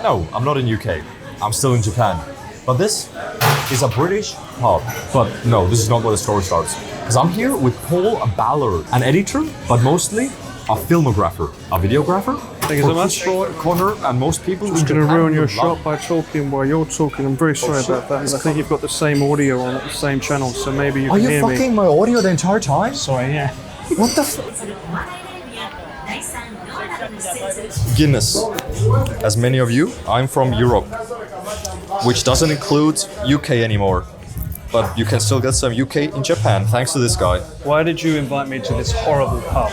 No, I'm not in UK. I'm still in Japan. But this is a British pub. But no, this is not where the story starts. Because I'm here with Paul Ballard, an editor, but mostly a filmographer, a videographer. Thank you so much. Connor and most people. I'm going to ruin your shot by talking while you're talking. I'm very sorry about that. I think you've got the same audio on at the same channel, so maybe you can hear me. Are you fucking my audio the entire time? Sorry, yeah. What the Guinness. As many of you, I'm from Europe, which doesn't include UK anymore. But you can still get some UK in Japan, thanks to this guy. Why did you invite me to this horrible pub?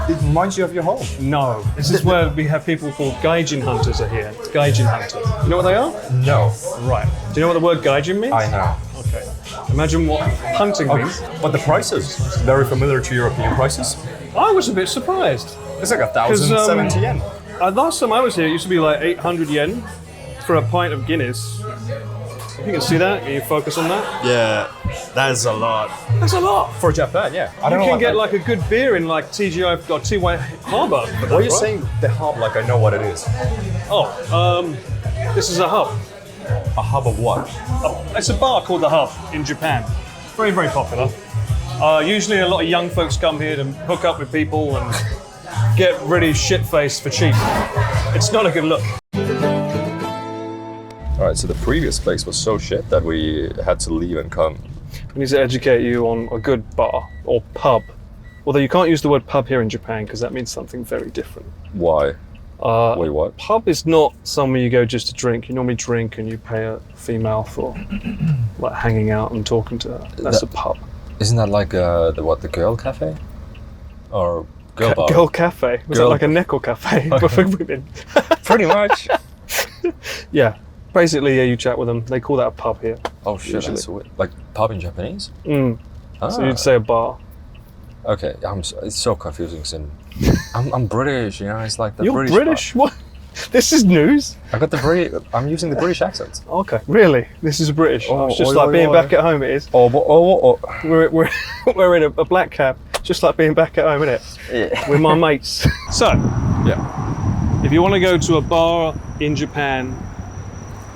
It reminds you of your home. No. This is where we have people called gaijin hunters are here. Gaijin hunters. You know what they are? No. Right. Do you know what the word gaijin means? I know. Okay. Imagine what hunting means. But the prices, very familiar to European prices. I was a bit surprised. It's like 1,070 yen. Last time I was here, it used to be like 800 yen for a pint of Guinness. You can see that. Can you focus on that? Yeah, that is a lot. That's a lot. For Japan, yeah. You can get like a good beer in like TGI or TY Harbour. Why are you saying the hub like I know what it is? Oh, this is a hub. A hub of what? It's a bar called The Hub in Japan. Very, very popular. Usually a lot of young folks come here to hook up with people and get really shit-faced for cheap. It's not a good look. Alright, so the previous place was so shit that we had to leave and come. We need to educate you on a good bar or pub. Although you can't use the word pub here in Japan because that means something very different. Why? Wait, what? Pub is not somewhere you go just to drink. You normally drink and you pay a female for like hanging out and talking to her. That's a pub. Isn't that like the girl cafe? Or girl bar? Girl cafe? Was that like a Neko cafe but for women? Pretty much. Yeah. Basically, yeah, you chat with them. They call that a pub here. Oh shit, usually. that's weird. Like pub in Japanese? So you'd say a bar. Okay, it's so confusing. I'm British, you know. It's like the You're British. What? This is news. I'm using the British accent. Okay, really? This is British. It's just like being back at home. It is. We're in a black cab, just like being back at home, isn't it? Yeah. With my mates. So, Yeah. if you want to go to a bar in Japan,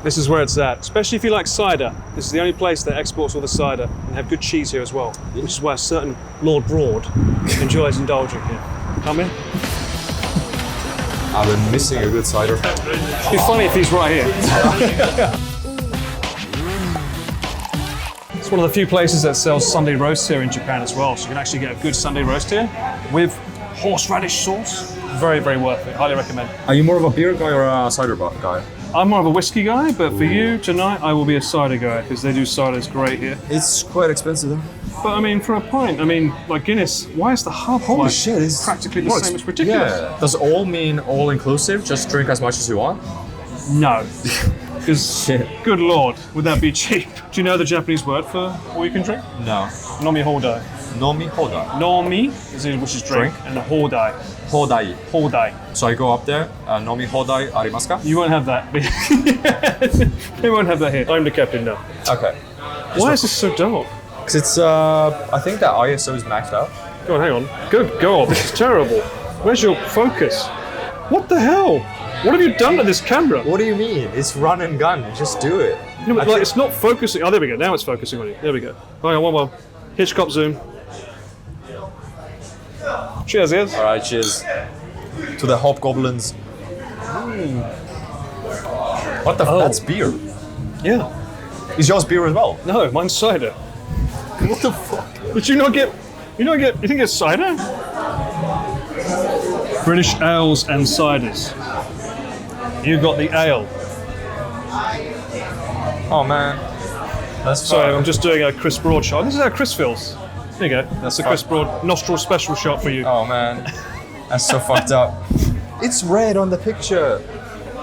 this is where it's at. Especially if you like cider. This is the only place that exports all the cider and have good cheese here as well, which is why a certain Lord Broad enjoys indulging here. Come in. I've been missing a good cider. It'd be funny if he's right here. It's one of the few places that sells Sunday roast here in Japan as well. So you can actually get a good Sunday roast here with horseradish sauce. Very, very worth it. Highly recommend. Are you more of a beer guy or a cider guy? I'm more of a whiskey guy, but for you tonight, I will be a cider guy because they do ciders great here. It's quite expensive though. But I mean, for a pint, like Guinness, why is the hub Holy shit, it's practically the same? It's ridiculous. Yeah. Does all mean all inclusive? Just drink as much as you want? No. Because, good lord, would that be cheap? Do you know the Japanese word for all you can drink? No. Nomi hodai. Nomi hodai. Nomi, which is drink, and hodai. Hodai. Hodai. So I go up there, nomi hodai arimasu ka? You won't have that. You won't have that here. I'm the captain now. Okay. Why is this so dark? Because it's, I think that ISO is maxed out. Go on, hang on. Good God, this is terrible. Where's your focus? What the hell? What have you done to this camera? What do you mean? It's run and gun. Just do it. No, but it's not focusing. Oh, there we go. Now it's focusing on you. There we go. Hang on, one more. Hitchcock zoom. Cheers, yes. All right, cheers. To the hobgoblins. What the? That's beer. Yeah. Is yours beer as well? No, mine's cider. What the fuck? Did you not get? You think it's cider? British ales and ciders. You got the ale. Oh man. That's Sorry, I'm just doing a Chris Broad shot. This is how Chris feels. There you go. That's a Chris Broad nostril special shot for you. Oh man. That's so fucked up. It's red on the picture.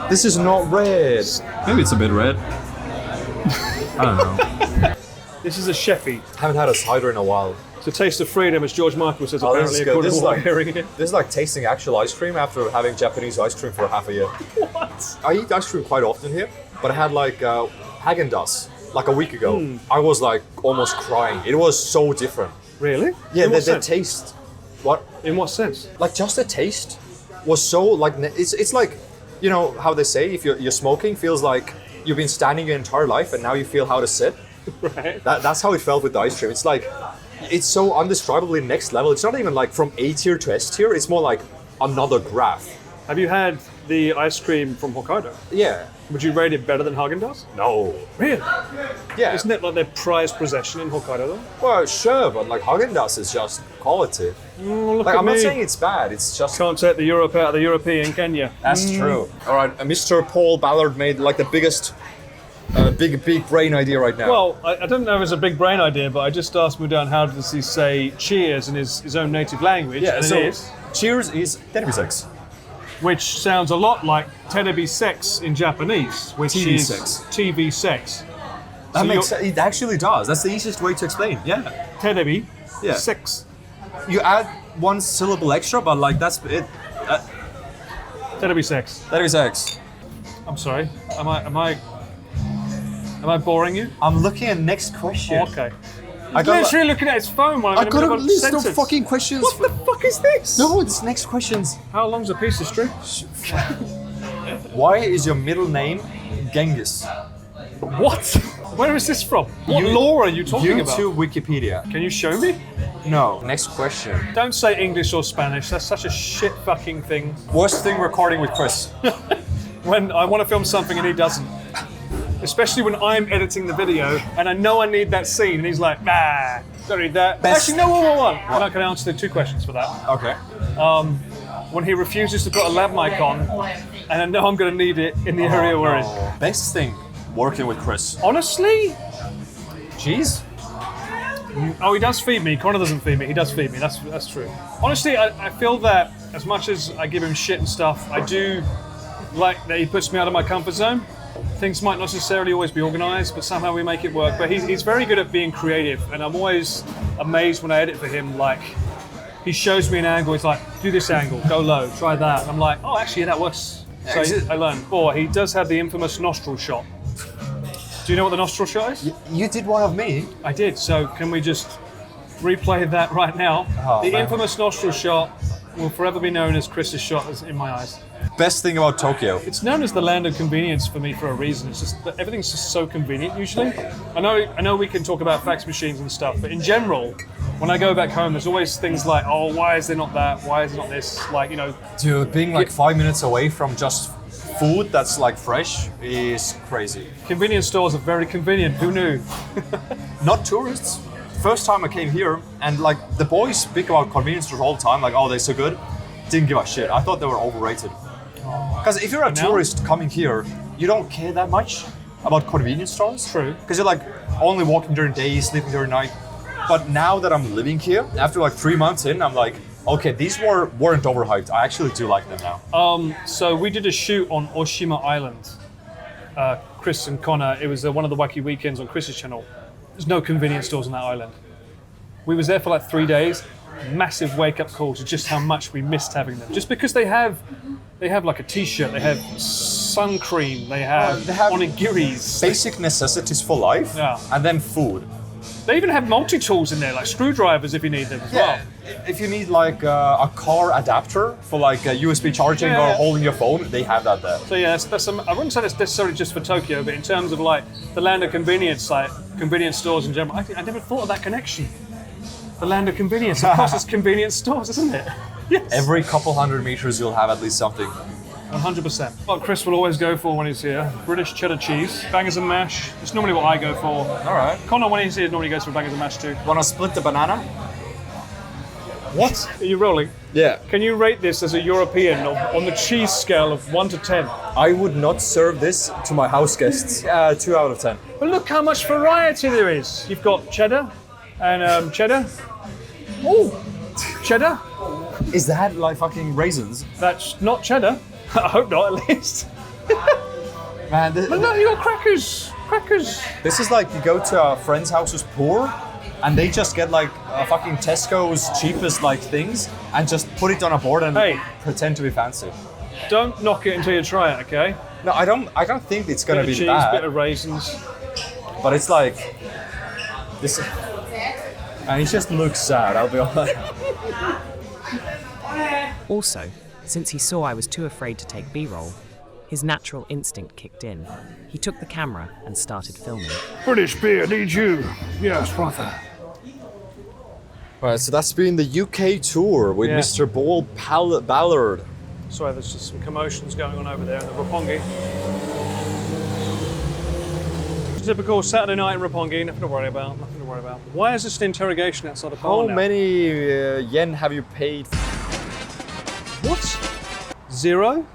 This is not red. Maybe it's a bit red. I don't know. This is a Sheffy. Haven't had a cider in a while. It's a taste of freedom, as George Michael says, apparently, according to what I'm hearing here. This is like tasting actual ice cream after having Japanese ice cream for half a year. What? I eat ice cream quite often here, but I had like Häagen-Dazs like a week ago. I was like almost crying. It was so different. Really? Yeah, In what the sense? taste. What? In what sense? Like just the taste was so like it's like You know how they say if you're smoking feels like you've been standing your entire life and now you feel how to sit? Right. That's how it felt with the ice cream. It's like, it's so undescribably next level. It's not even like from A tier to S tier. It's more like another graph. Have you had the ice cream from Hokkaido? Yeah. Would you rate it better than Haagen-Dazs? No. Really? Yeah. Isn't it like their prized possession in Hokkaido though? Well, sure, but like Haagen-Dazs is just quality. Look Like at I'm not me. saying it's bad. It's just Can't take the Europe out of the European, can you? that's true. All right, Mr. Paul Ballard made like the biggest, big brain idea right now. Well, I don't know if it's a big brain idea, but I just asked Mudan how does he say cheers in his own native language, yeah. and So it is, cheers is sex. which sounds a lot like terebi sex in Japanese, which TV is sex. TV sex. That So makes sense. It actually does. That's the easiest way to explain. Yeah. Terebi Yeah. sex. You add one syllable extra, but like that's it. Terebi sex. That is X. I'm sorry. Am I boring you? I'm looking at next question. Okay. I got Literally looking at his phone while I'm I in the got middle a of a list sentence. of fucking questions. What the fuck is this? No, it's next questions. How long's a piece of string? Why is your middle name Genghis? What? Where is this from? What lore are you talking about? YouTube Wikipedia. Can you show me? No. Next question. Don't say English or Spanish. That's such a shit fucking thing. Worst thing recording with Chris. When I want to film something and he doesn't. Especially when I'm editing the video and I know I need that scene and he's like, nah, don't need that. Best- Actually, no, one. And I can answer the 2 questions for that. Okay. When he refuses to put a lav mic on and I know I'm going to need it in the area where he's. Best thing working with Chris. Honestly? Cheese? Oh, he does feed me. Connor doesn't feed me. He does feed me. That's true. Honestly, I feel that as much as I give him shit and stuff, I do like that he puts me out of my comfort zone. Things might not necessarily always be organised, but somehow we make it work. But he's very good at being creative, and I'm always amazed when I edit for him. Like, he shows me an angle, he's like, do this angle, go low, try that. And I'm like, oh, actually, that works. So I learned. Or he does have the infamous nostril shot. Do you know what the nostril shot is? You did one of me. I did, so can we just replay that right now? Oh, the man. infamous nostril shot will forever be known as Chris's shot in my eyes. Best thing about Tokyo. It's known as the land of convenience for me for a reason. It's just that everything's just so convenient usually. I know we can talk about fax machines and stuff, but in general, when I go back home, there's always things like, oh, why is there not that? Why is there not this? Like, you know. Dude, being like 5 minutes away from just food that's like fresh is crazy. Convenience stores are very convenient. Who knew? Not tourists. First time I came here, and like the boys speak about convenience stores all the time, like, oh, they're so good. Didn't give a shit. I thought they were overrated. Because if you're a now? tourist coming here, you don't care that much about convenience stores. True. Because you're like only walking during day, sleeping during night. But now that I'm living here, after like 3 months in, I'm like, okay, these weren't overhyped. I actually do like them now. So we did a shoot on Oshima Island. Chris and Connor, it was one of the wacky weekends on Chris's channel. There's no convenience stores on that island. We was there for like 3 days. Massive wake-up call to just how much we missed having them. Just because they have like a t-shirt, they have sun cream, they have onigiris. Basic necessities for life, Yeah. and then food. They even have multi-tools in there, like screwdrivers if you need them as well. If you need like a car adapter for like USB charging Yeah. or holding your phone, they have that there. So yeah, that's some, I wouldn't say that's necessarily just for Tokyo, but in terms of like the land of convenience, like convenience stores in general, I never thought of that connection. The land of convenience. Of course, it's convenience stores, isn't it? Yes. Every couple 100 meters, you'll have at least something. 100%. What Chris will always go for when he's here, British cheddar cheese, bangers and mash. It's normally what I go for. All right. Connor, when he's here, normally goes for bangers and mash too. Want to split the banana? What? Are you rolling? Yeah. Can you rate this as a European on the cheese scale of 1 to 10? I would not serve this to my house guests. 2 out of 10. But look how much variety there is. You've got cheddar and cheddar. Oh, cheddar. Is that like fucking raisins? That's not cheddar. I hope not, at least. Man, But no, you got crackers. Crackers. this is like you go to a friend's house who's poor, and they just get like a fucking Tesco's cheapest like things and just put it on a board and Hey. pretend to be fancy. Don't knock it until you try it, okay? No, I don't think it's gonna Bit be of cheese, bad. bit of raisins. But it's like this, and it just looks sad. I'll be honest. Also, since he saw I was too afraid to take B-roll, His natural instinct kicked in. He took the camera and started filming. British beer, need you? Yes, brother. Right, so that's been the UK tour with Yeah. Mr. Ballard. Sorry, there's just some commotions going on over there in the Roppongi. Typical Saturday night in Roppongi, nothing to worry about, nothing to worry about. Why is this an interrogation outside the bar How now? many yen have you paid? What? 0?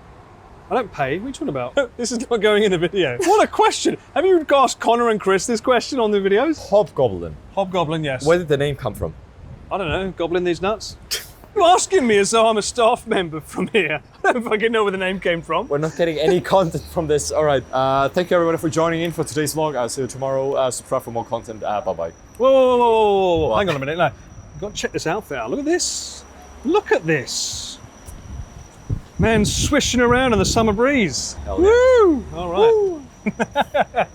I don't pay. What are you talking about? This is not going in the video. What a question! Have you asked Connor and Chris this question on the videos? Hobgoblin. Hobgoblin, yes. Where did the name come from? I don't know, gobbling these nuts? You're asking me as though I'm a staff member from here. I don't fucking know where the name came from. We're not getting any content from this. All right. Thank you everybody for joining in for today's vlog. I'll see you tomorrow. Subscribe for more content. Bye-bye. Whoa. Hang on a minute. No, you've got to check this outfit out. Look at this. Look at this. Man swishing around in the summer breeze. Hell yeah. Woo! All right. Woo.